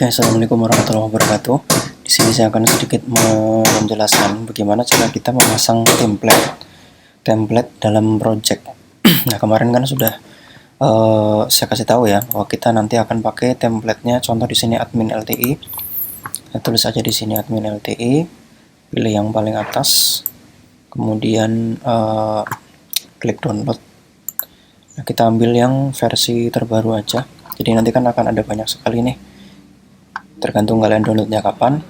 Oke, assalamualaikum warahmatullahi wabarakatuh. Di sini saya akan sedikit menjelaskan bagaimana cara kita memasang template dalam project. Nah, kemarin kan sudah saya kasih tahu ya bahwa kita nanti akan pakai templatenya. Contoh di sini admin LTI. Saya tulis aja di sini admin LTI, pilih yang paling atas, kemudian klik download. Nah, kita ambil yang versi terbaru aja. Jadi nanti kan akan ada banyak sekali nih. Tergantung kalian downloadnya kapan.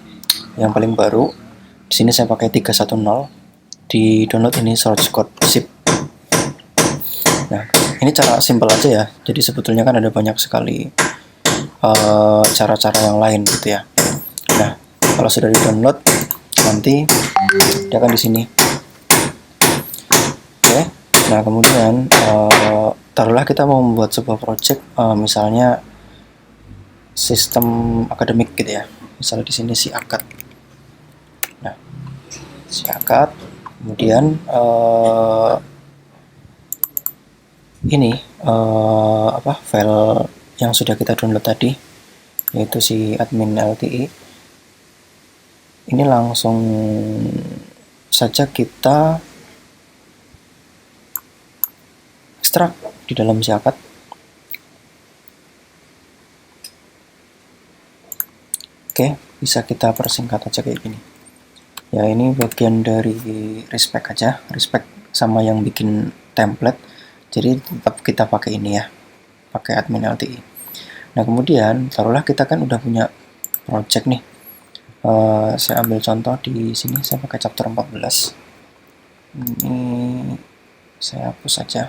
Yang paling baru di sini saya pakai 310. Di download ini source code zip. Nah, ini cara simple aja ya. Jadi sebetulnya kan ada banyak sekali cara-cara yang lain gitu ya. Nah, kalau sudah di download nanti dia akan di sini. Oke. Nah, kemudian taruhlah kita mau membuat sebuah project, misalnya sistem akademik gitu ya. Misalnya di sini si akad. Nah, si akad. Kemudian ini file yang sudah kita download tadi, yaitu si admin LTI. Ini langsung saja kita ekstrak di dalam si akad. Oke, bisa kita persingkat aja kayak gini. Ya, ini bagian dari respect aja, respect sama yang bikin template. Jadi tetap kita pakai ini ya, pakai admin LTI. Nah, kemudian taruhlah kita kan udah punya project nih. Saya ambil contoh di sini, saya pakai chapter 14. Ini saya hapus saja.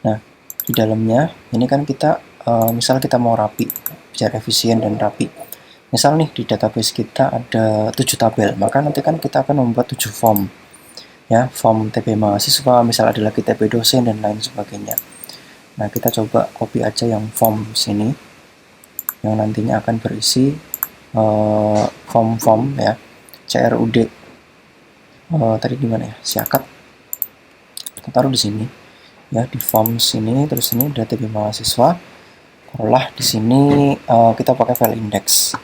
Nah, di dalamnya ini kan kita misal kita mau rapi, biar efisien dan rapi. Misal nih di database kita ada 7 tabel, maka nanti kan kita akan membuat 7 form. Ya, form TP mahasiswa, misal ada lagi TP dosen dan lain sebagainya. Nah, kita coba copy aja yang form sini, yang nantinya akan berisi form ya, CRUD. Tadi gimana ya, siakat. Kita taruh di sini. Ya, di form sini, terus ini udah TP mahasiswa. Taruhlah di sini kita pakai file index.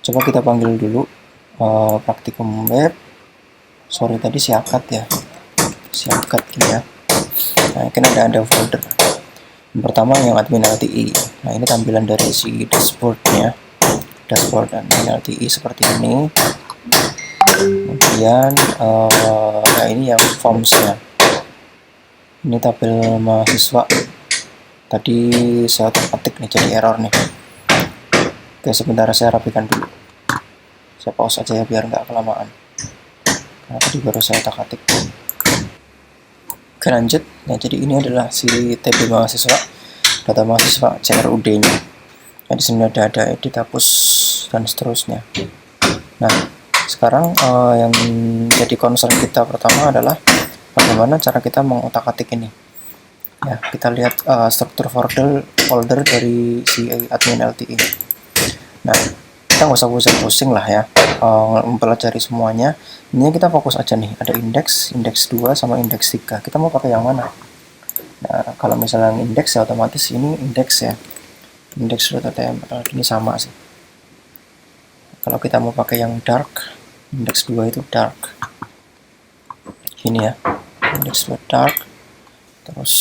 Coba kita panggil dulu praktikum web. Sorry, tadi siakat ya, siakat gini ya. Nah, ini ada folder. Yang pertama yang admin LTI. Nah, ini tampilan dari si dashboardnya, dashboard admin LTI seperti ini. Kemudian nah ini yang formsnya. Ini tabel mahasiswa. Tadi saya ketik nih, jadi error nih. Oke, sebentar saya rapikan dulu. Saya pause aja ya biar nggak kelamaan. Nah, tadi baru saya otak-atik. Oke, lanjut. Nah, jadi ini adalah si TP mahasiswa, data mahasiswa CRUD-nya. Nah, di sini ada edit, hapus, dan seterusnya. Nah, sekarang yang jadi concern kita pertama adalah bagaimana cara kita mengotak-atik ini. Ya, kita lihat struktur folder dari si admin LTI. Nah, kita nggak usah pusing lah ya, mempelajari semuanya. Ini kita fokus aja nih, ada indeks 2 sama indeks 3. Kita mau pakai yang mana? Nah, kalau misalnya yang indeks ya otomatis ini indeks ya, index.html ini sama sih. Kalau kita mau pakai yang dark, indeks 2 itu dark. Ini ya, indeks 2 dark. Terus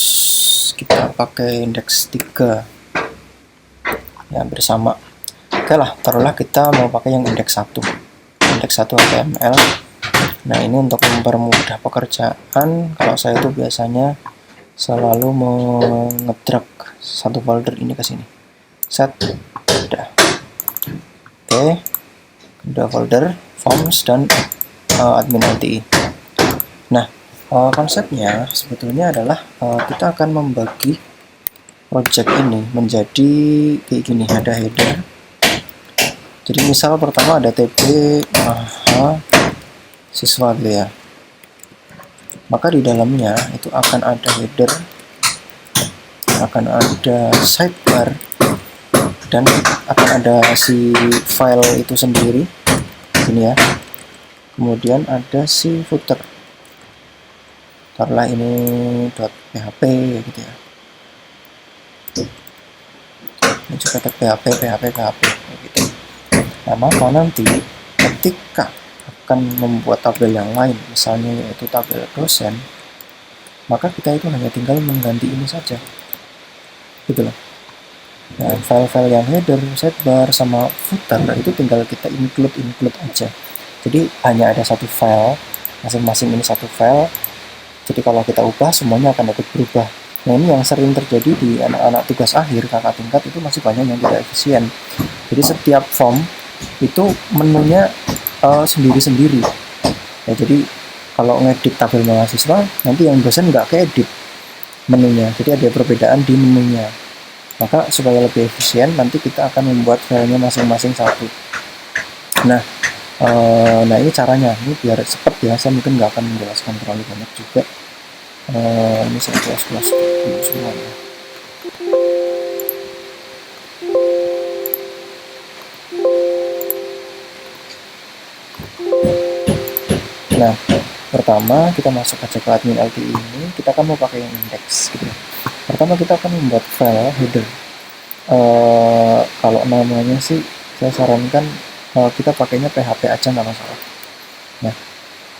kita pakai indeks 3. Ya, bersama. Oke lah, taruhlah kita mau pakai yang indeks 1. Indeks 1 HTML. Nah, ini untuk mempermudah pekerjaan, kalau saya itu biasanya selalu mengedrag satu folder ini ke sini. Set. Udah. Oke. Udah folder, forms, dan admin LTI. Nah, konsepnya sebetulnya adalah kita akan membagi project ini menjadi kayak gini, ada header. Jadi misal pertama ada TP siswa gitu ya. Maka di dalamnya itu akan ada header, akan ada sidebar, dan akan ada si file itu sendiri. Ini ya. Kemudian ada si footer. Taruhlah ini .php gitu ya. ini juga tag PHP kayak gitu. Nah, maka nanti ketika akan membuat tabel yang lain, misalnya yaitu tabel dosen, maka kita itu hanya tinggal mengganti ini saja, gitu loh. Nah, file-file yang header, sidebar, sama footer itu tinggal kita include aja. Jadi hanya ada satu file, masing-masing ini satu file. Jadi kalau kita ubah, semuanya akan dapat berubah. Nah, ini yang sering terjadi di anak-anak tugas akhir kakak tingkat itu masih banyak yang tidak efisien. Jadi setiap form itu menunya sendiri-sendiri. Ya, jadi kalau ngedit tabel mahasiswa, nanti yang dosen nggak keedit menunya. Jadi ada perbedaan di menunya. Maka supaya lebih efisien, nanti kita akan membuat filenya masing-masing satu. Nah, ini caranya. Ini biar cepat ya, saya mungkin nggak akan menjelaskan terlalu banyak juga. Ini saya close dulu semuanya. Nah, pertama kita masuk aja ke admin LTI ini. Kita kan mau pakai yang index gitu. Pertama kita akan membuat file header. Kalau namanya sih saya sarankan kita pakainya PHP aja, nggak masalah. Nah,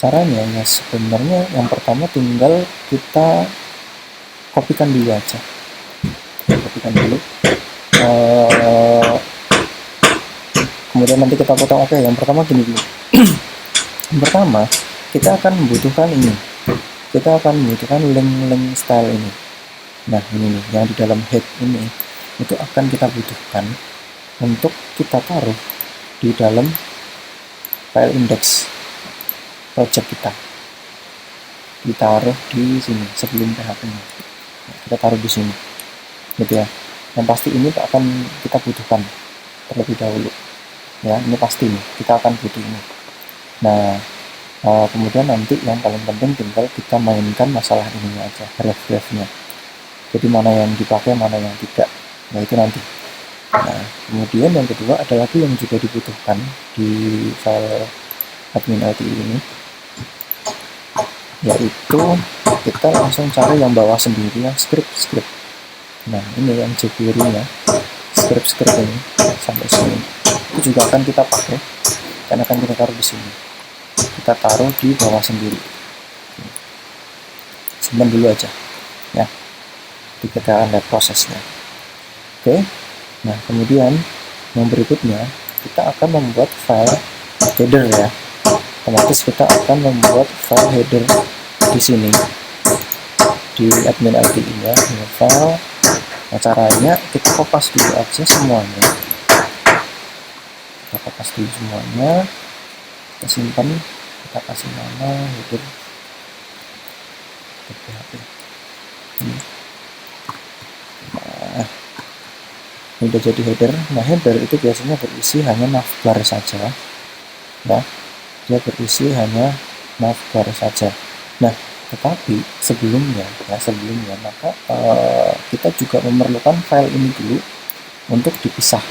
caranya ya sebenarnya yang pertama tinggal kita kopikan dulu aja. Kopikan dulu. Kemudian nanti kita potong. Oke, yang pertama gini dulu. Yang pertama kita akan membutuhkan ini. Kita akan membutuhkan link style ini. Nah, ini nih yang di dalam head ini itu akan kita butuhkan untuk kita taruh di dalam file index project kita. Ditaruh di sini sebelum PHP-nya. Kita taruh di sini. Gitu ya. Yang pasti ini akan kita butuhkan terlebih dahulu. Ya, ini pasti nih, kita akan butuh ini. Nah, kemudian nanti yang paling penting tinggal kita mainkan masalah ininya aja, ref-refnya. Jadi mana yang dipakai, mana yang tidak. Nah, itu nanti. Nah, kemudian yang kedua ada lagi yang juga dibutuhkan di file admin LTI ini, yaitu kita langsung cari yang bawah sendiri, yang script. Nah, ini yang jQuery-nya, script ini sampai sini. Itu juga akan kita pakai, karena akan kita taruh di sini. Kita taruh di bawah sendiri. Simpan dulu aja, ya. Kita akan lihat prosesnya. Oke. Nah, kemudian yang berikutnya kita akan membuat file header ya. Otomatis kita akan membuat file header di sini di admin LTI-nya, file. Nah, caranya kita kopas dulu aja semuanya. Kita kopas dulu semuanya. Kita simpan, kita kasih nama header. Nah, ini udah jadi header. Nah, header itu biasanya berisi hanya navbar saja. Nah, dia berisi hanya navbar saja. Nah, tetapi sebelumnya maka kita juga memerlukan file ini dulu untuk dipisah.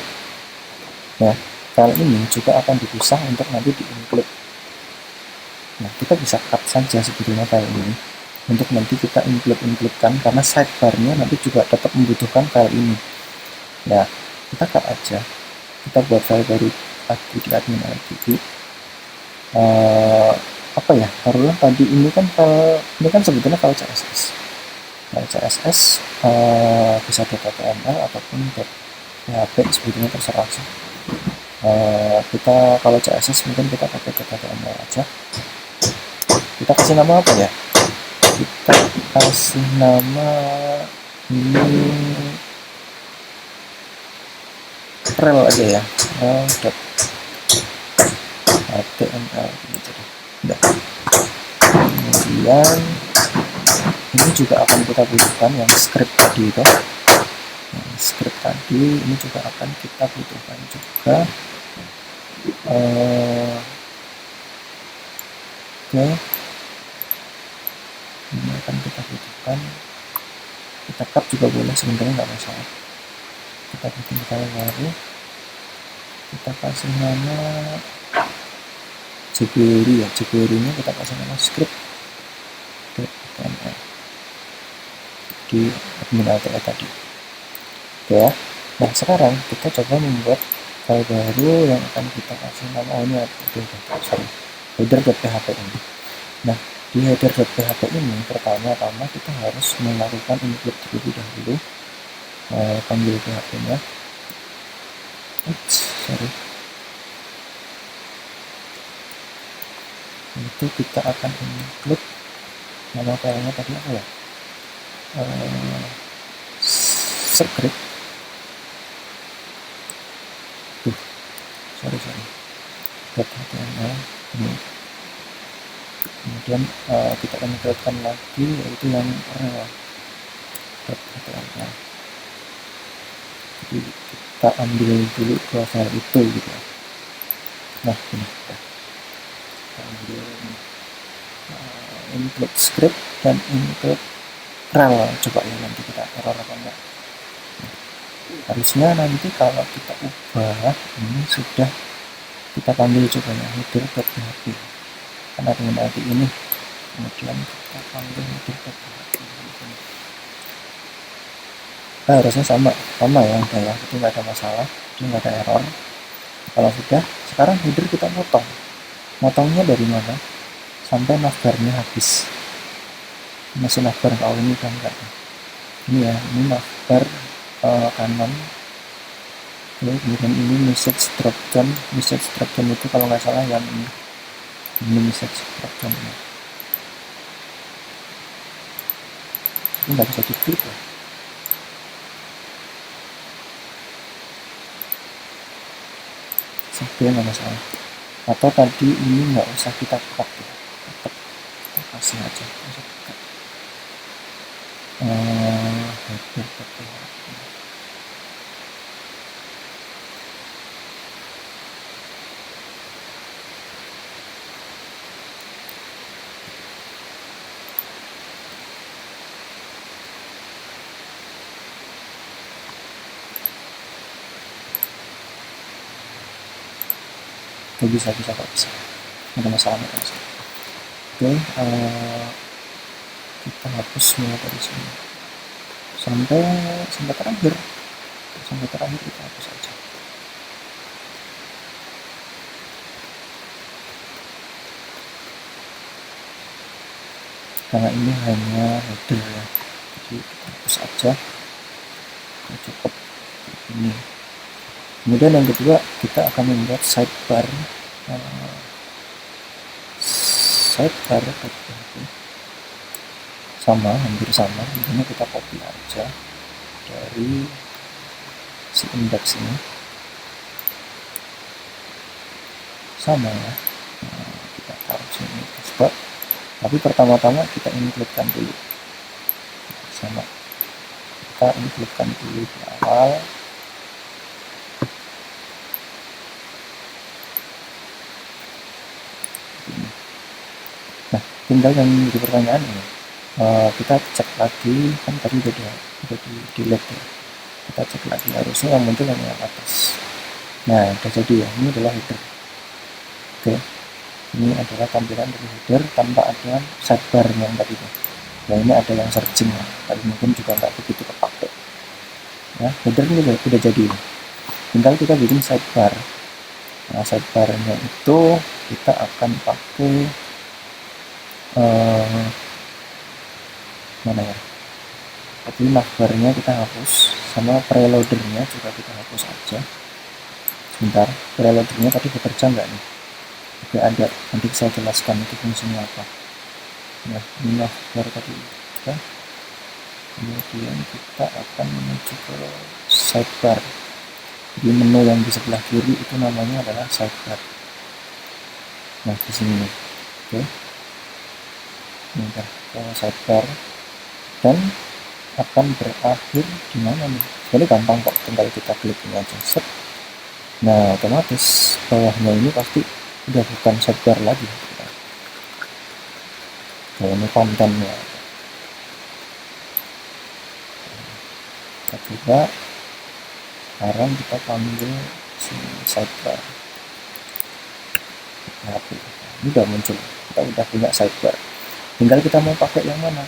Nah, file ini juga akan dipisah untuk nanti di-include. Nah, kita bisa cut saja sebetulnya file ini untuk nanti kita include-kan, karena sidebar-nya nanti juga tetap membutuhkan file ini. Nah, kita cut aja. Kita buat file baru di admin LTI. Apa ya, taruhlah tadi ini kan sebetulnya file CSS. File CSS bisa .html ataupun .php, sebetulnya terserah sih. Kita kalau CSS mungkin kita pakai .html aja. Kita kasih nama apa ya? Kita kasih nama ini rel aja ya, .html gitu deh. Udah. Kemudian ini juga akan kita butuhkan yang script tadi itu. Script tadi ini juga akan kita butuhkan juga. Oke. Ini akan kita butuhkan. Kita cut juga boleh, sebenarnya nggak masalah. Kita bikin file baru. Kita kasih nama jQuery ya, jQuery-nya kita kasih nama script.html di admin LTI tadi. Oke ya. Nah sekarang kita coba membuat file baru yang akan kita kasih nama ini header.php ini. Nah di header.php ini pertama-tama kita harus melakukan include terlebih dahulu, panggil PHP nya. Itu kita akan include nama filenya tadi apa ya, script .html ini. Kemudian kita includekan lagi yaitu yang rel .html. Jadi kita ambil dulu dua file itu gitu. Nah ini kita ambil include script dan include rel. Coba ya nanti kita error apa enggak. Harusnya nanti kalau kita ubah ini sudah kita panggil coba ya header.php karena dengan ID ini, kemudian kita panggil header.php. Nah, harusnya sama ya udah ya, itu nggak ada masalah, itu nggak ada error. Kalau sudah, sekarang header kita motongnya dari mana sampai navbarnya habis. Masih navbar kalau ini kan enggak, ini ya, ini navbar kanan. Kemudian ini message dropdown itu kalau nggak salah yang ini message dropdown ini nggak bisa diklik ya. Sampai nggak masalah, atau tadi ini nggak usah kita cut ya, tetap kita kasih aja bisa kok, bisa, ada masalah. Oke, kita hapus mulai dari sini sampai terakhir kita hapus aja. Karena ini hanya header ya, jadi kita hapus aja, cukup ini. Kemudian yang kedua, kita akan membuat sidebar hampir sama. Ini kita copy aja dari si index ini, sama ya. Kita taruh sini coba, tapi pertama-tama kita include-kan dulu, sama kita include-kan dulu di awal. Tinggal yang jadi pertanyaan ini, kita cek lagi, kan tadi udah di delete ya, kita cek lagi, harusnya yang muncul yang atas. Nah udah jadi ya, ini adalah header. Oke, ini adalah tampilan dari header tanpa ada sidebar yang tadi ya. Nah ini ada yang searching ya, tapi mungkin juga nggak begitu kepake ya. Header ini udah jadi, tinggal kita bikin sidebar. Nah sidebarnya itu kita akan pakai mana ya, tapi navbarnya kita hapus, sama preloadernya juga kita hapus aja. Sebentar, preloadernya tadi bekerja nggak nih? Oke, ada, nanti saya jelaskan itu fungsinya apa. Nah ini navbar tadi ya. Kemudian kita akan menuju ke sidebar. Di menu yang di sebelah kiri itu namanya adalah sidebar. Nah di sini nih. Oke, ini ke sidebar dan akan berakhir di mana nih? Jadi gampang kok, tinggal kita klik ini aja, set. Nah otomatis bawahnya ini pasti udah bukan sidebar lagi. Nah ini kontennya. Kita coba sekarang kita panggil sini sidebar. Ini udah muncul, kita udah punya sidebar. Tinggal kita mau pakai yang mana.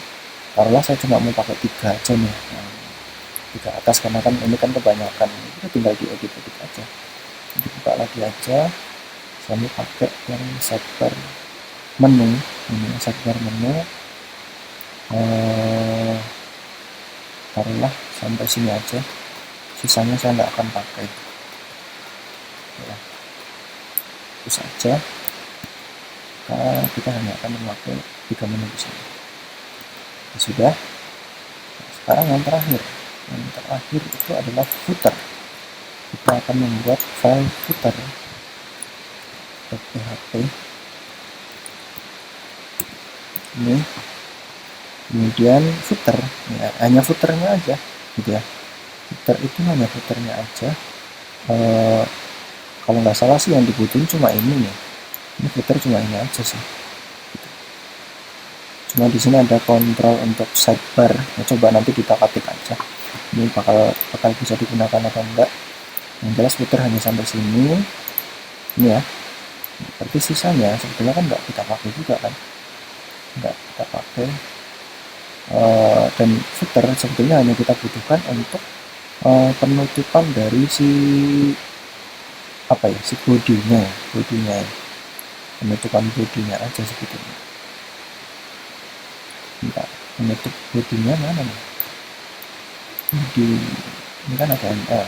Taruhlah saya cuma mau pakai 3 aja nih. Nah, di ke atas karena kan ini kan kebanyakan, kita tinggal diedit aja. Dibuka lagi aja, sambil pakai yang sidebar menu. Ini sidebar menu, taruhlah sampai sini aja, sisanya saya nggak akan pakai ya. Terus aja kita hanya akan memakai 3 menu di sini. Ya, sudah. Sekarang yang terakhir itu adalah footer. Kita akan membuat file footer.php ini, kemudian footer ya, hanya footernya aja gitu ya. Footer itu hanya footernya aja. Kalau nggak salah sih yang dibutuhin cuma ini nih. Ini footer cuma ini aja sih. Cuma di sini ada kontrol untuk sidebar. Nah, coba nanti kita ketik aja. Ini bakal bisa digunakan atau enggak. Yang jelas footer hanya sampai sini. Ini ya. Berarti sisanya sebetulnya kan nggak kita pakai juga kan. Nggak kita pakai. Dan footer sebetulnya hanya kita butuhkan untuk penutupan dari si bodinya ya. Penutupan bodinya aja sebetulnya. Bentar, penutup bodinya mana nih? Ini kan ada ML.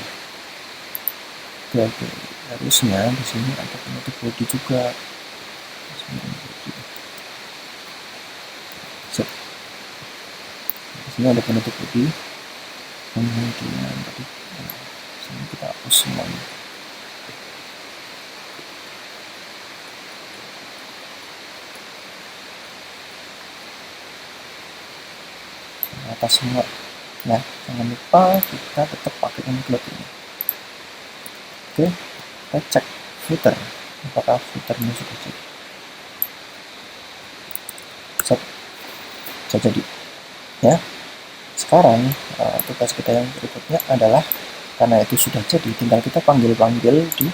Oke. Harusnya di sini ada penutup body juga. Di sini ada penutup body. Kemudian tadi sini kita hapus semuanya. Atas semua. Nah, jangan lupa kita tetap pakai include ini. Oke, kita cek footer. Apakah footernya sudah jadi? Bisa jadi. Ya. Sekarang tugas kita yang berikutnya adalah karena itu sudah jadi, tinggal kita panggil di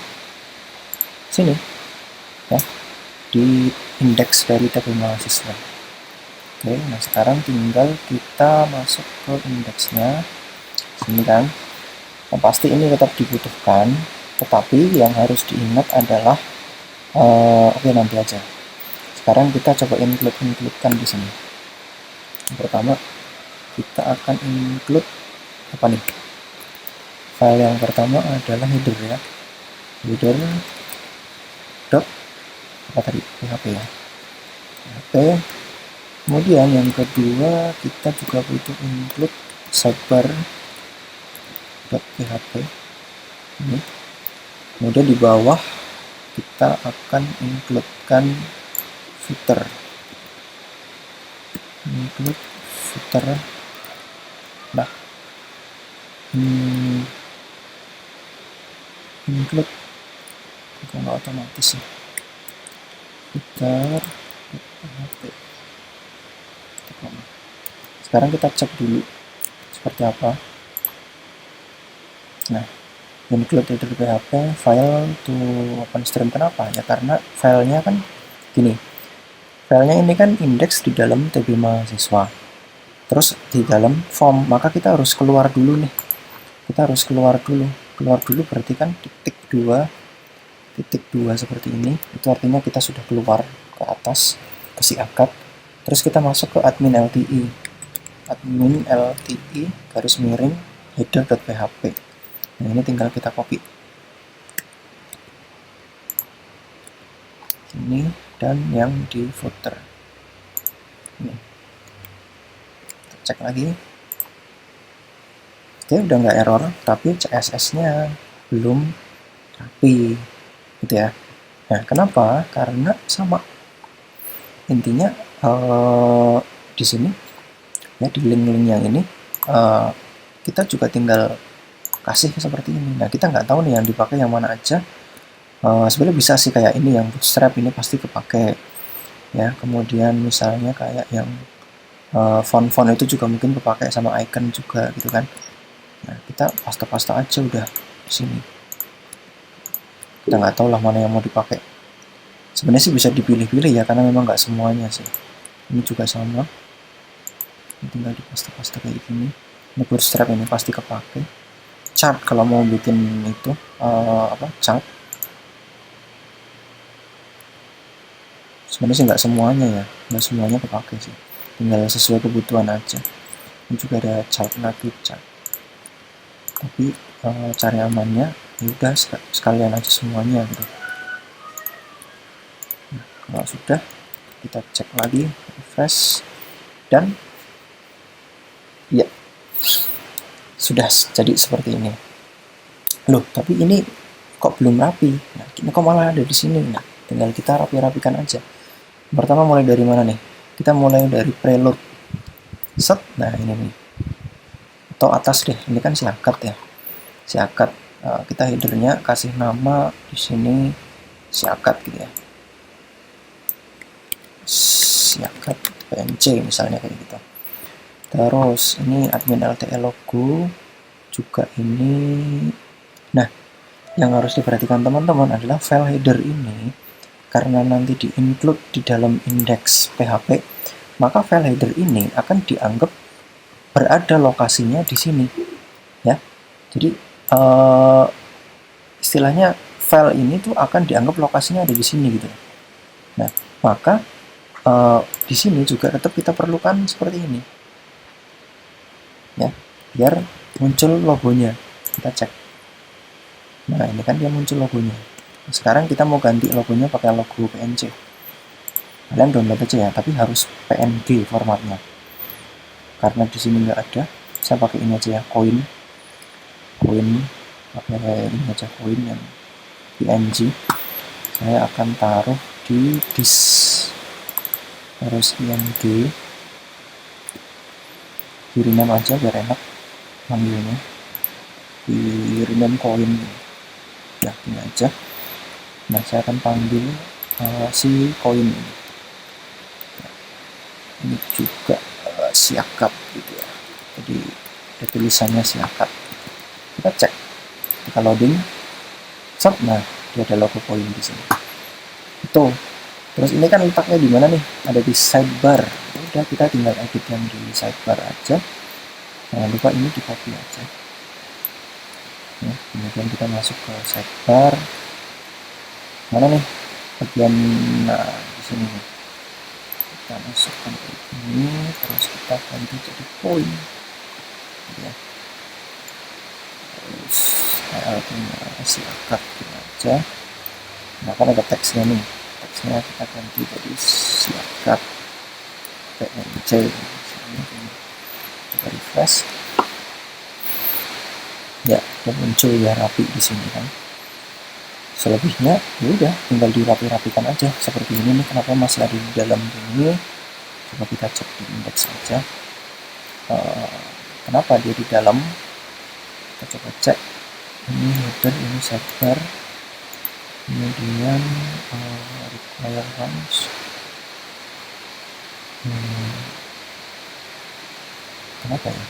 sini, ya, di indeks dari tabel mahasiswa. Oke, nah sekarang tinggal kita masuk ke indeksnya sini kan. Nah, pasti ini tetap dibutuhkan, tetapi yang harus diingat adalah oke, nanti aja. Sekarang kita coba include-kan di sini. Yang pertama kita akan include apa nih? File yang pertama adalah header ya. Header dot apa tadi? PHP ya. PHP. Kemudian yang kedua kita juga butuh include sidebar.php ini. Kemudian di bawah kita akan include-kan footer. Include footer. Nah, include kok nggak otomatis ya. Footer PHP. Sekarang kita cek dulu seperti apa. Nah, include header PHP file to OpenStream. Kenapa? Ya karena filenya kan gini. Filenya ini kan indeks di dalam TB mahasiswa. Terus di dalam form, maka kita harus keluar dulu nih. Kita harus keluar dulu. Keluar dulu berarti kan titik 2 seperti ini. Itu artinya kita sudah keluar ke atas ke si akad. Terus kita masuk ke admin LTI garis miring header.php. Nah, ini tinggal kita copy ini dan yang di footer ini. Kita cek lagi. Oke, udah nggak error, tapi CSS nya belum rapi gitu ya. Nah, kenapa? Karena sama, intinya di sini ya, di link-link yang ini kita juga tinggal kasih seperti ini. Nah, kita nggak tahu nih yang dipakai yang mana aja. Sebenarnya bisa sih kayak ini, yang bootstrap ini pasti kepake ya. Kemudian misalnya kayak yang font-font itu juga mungkin kepake, sama icon juga gitu kan. Nah, kita paste aja udah di sini. Kita nggak tahu lah mana yang mau dipakai. Sebenarnya sih bisa dipilih-pilih ya, karena memang nggak semuanya sih. Ini juga sama. Ini tinggal dipaste kayak gini. Ini bootstrap ini pasti kepake. Chart kalau mau bikin itu chart. Sebenarnya sih nggak semuanya ya, nggak semuanya kepake sih. Tinggal sesuai kebutuhan aja. Ini juga ada chart native chart. Tapi cari amannya ya udah sekalian aja semuanya gitu. Nah, kalau sudah kita cek lagi, refresh, dan ya sudah jadi seperti ini. Loh, tapi ini kok belum rapi? Nah, ini kok malah ada di sini. Nah, tinggal kita rapi-rapikan aja. Pertama mulai dari mana nih? Kita mulai dari preload. Set, nah ini nih. Atau atas deh, ini kan si akad ya. Si akad. Kita headernya kasih nama di sini si akad gitu ya. Si akad PNC misalnya kayak gitu. Terus ini admin LTE logo juga ini. Nah, yang harus diperhatikan teman-teman adalah file header ini karena nanti di-include di dalam indeks PHP, maka file header ini akan dianggap berada lokasinya di sini ya. Jadi istilahnya file ini tuh akan dianggap lokasinya ada di sini gitu. Nah, maka di sini juga tetap kita perlukan seperti ini ya, biar muncul logonya. Kita cek. Nah, ini kan dia muncul logonya. Sekarang kita mau ganti logonya pakai logo PNG. Kalian download aja ya, tapi harus PNG formatnya. Karena di sini nggak ada, saya pakai ini aja ya, koin, pakai ini aja koin yang PNG. Saya akan taruh di disk, harus IMG, di rename aja biar enak manggilnya, di rename koin. Ya, ini aja. Nah, saya akan panggil si koin ini. Ini juga si akad gitu ya. Jadi ada tulisannya si akad. Kita cek. Kita loading. Set, nah dia ada logo koin di sini. Itu. Terus ini kan letaknya di mana nih? Ada di sidebar. Udah, kita tinggal edit yang di sidebar aja. Jangan lupa ini di copy aja. Nah, kemudian kita masuk ke sidebar. Mana nih bagian, nah di sini nih kita masukkan ini, terus kita ganti jadi poin ya. Terus punya si akad ini aja. Nah, kan ada teksnya nih, teksnya kita ganti jadi si akad PNC. Kita refresh ya, dan muncul ya rapi di sini kan. Selebihnya ya udah tinggal dirapi-rapikan aja seperti ini nih. Kenapa masih ada di dalam ini? Coba kita cek di indeks aja. Kenapa dia di dalam? Kita coba cek. Ini header, ini sidebar, kemudian require runs. Kenapa ya?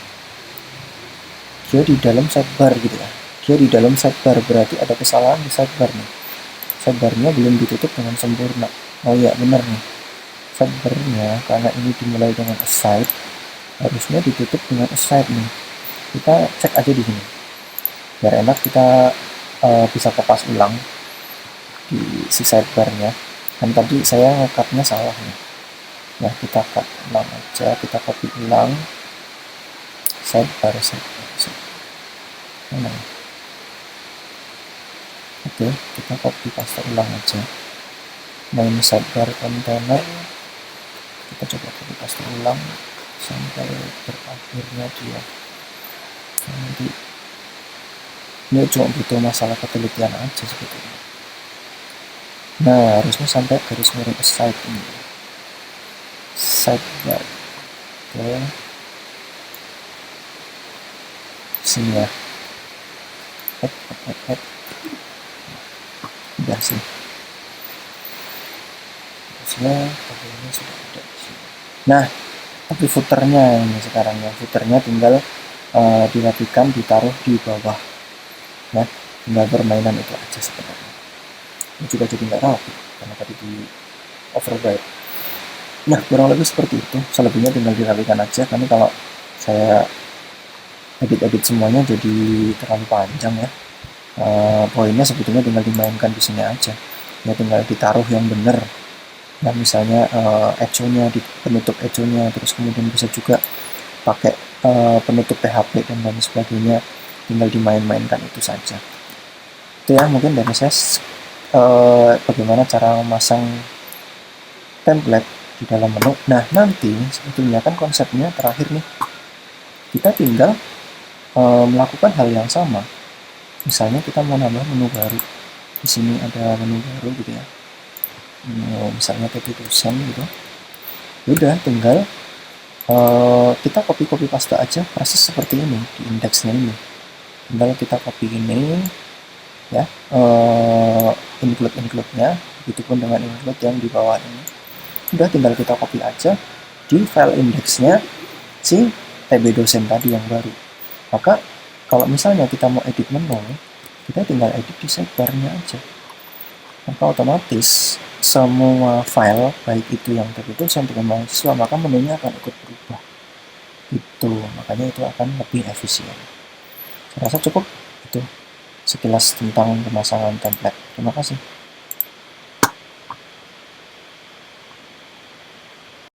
Dia di dalam sidebar gitu ya. Dia di dalam sidebar, berarti ada kesalahan di sidebar nih. Sidebarnya belum ditutup dengan sempurna. Oh iya, benar nih. Sidebarnya karena ini dimulai dengan aside, harusnya ditutup dengan aside nih. Kita cek aja di sini. Biar enak kita bisa kopas ulang di si sidebarnya. Dan tadi saya nge-cut-nya salah nih. Nah, kita cut ulang aja, kita copy ulang sidebar. Mana? Oke, kita copy paste ulang aja. Main sidebar container, kita coba copy paste ulang sampai berakhirnya dia. Nanti ini cuma butuh masalah ketelitian aja sebetulnya. Nah, harusnya sampai garis miring aside ini. Sidebar. Oke. Sini ya. Head. Udah sih. Harusnya tabelnya sudah ada di sini. Nah, tapi footernya ini sekarang ya. Footernya tinggal dirapikan, ditaruh di bawah. Ya, tinggal permainan itu aja sebenarnya. Ini juga jadi nggak rapi karena tadi di override. Nah, kurang lebih seperti itu. Selebihnya tinggal dirapikan aja. Karena kalau saya edit semuanya jadi terlalu panjang ya. Poinnya sebetulnya tinggal dimainkan di sini aja ya, tinggal ditaruh yang benar ya, misalnya echo-nya di penutup echo-nya, terus kemudian bisa juga pakai penutup PHP dan lain sebagainya, tinggal dimain-mainkan itu saja. Itu ya mungkin dari saya bagaimana cara memasang template di dalam menu. Nah nanti sebetulnya kan konsepnya terakhir nih, kita tinggal melakukan hal yang sama. Misalnya kita mau nambah menu baru, di sini ada menu baru gitu ya, misalnya TP dosen gitu. Udah tinggal kita copy paste aja persis seperti ini di indeksnya ini. Tinggal kita copy ini ya, include-nya, begitupun dengan include yang di bawah ini. Udah tinggal kita copy aja di file indeksnya si TB dosen tadi yang baru. Maka kalau misalnya kita mau edit menu, kita tinggal edit di sidebar-nya aja. Maka otomatis semua file, baik itu yang TB dosen dengan mahasiswa, maka menunya akan ikut berubah. Itu, makanya itu akan lebih efisien. Saya rasa cukup itu sekilas tentang pemasangan template. Terima kasih.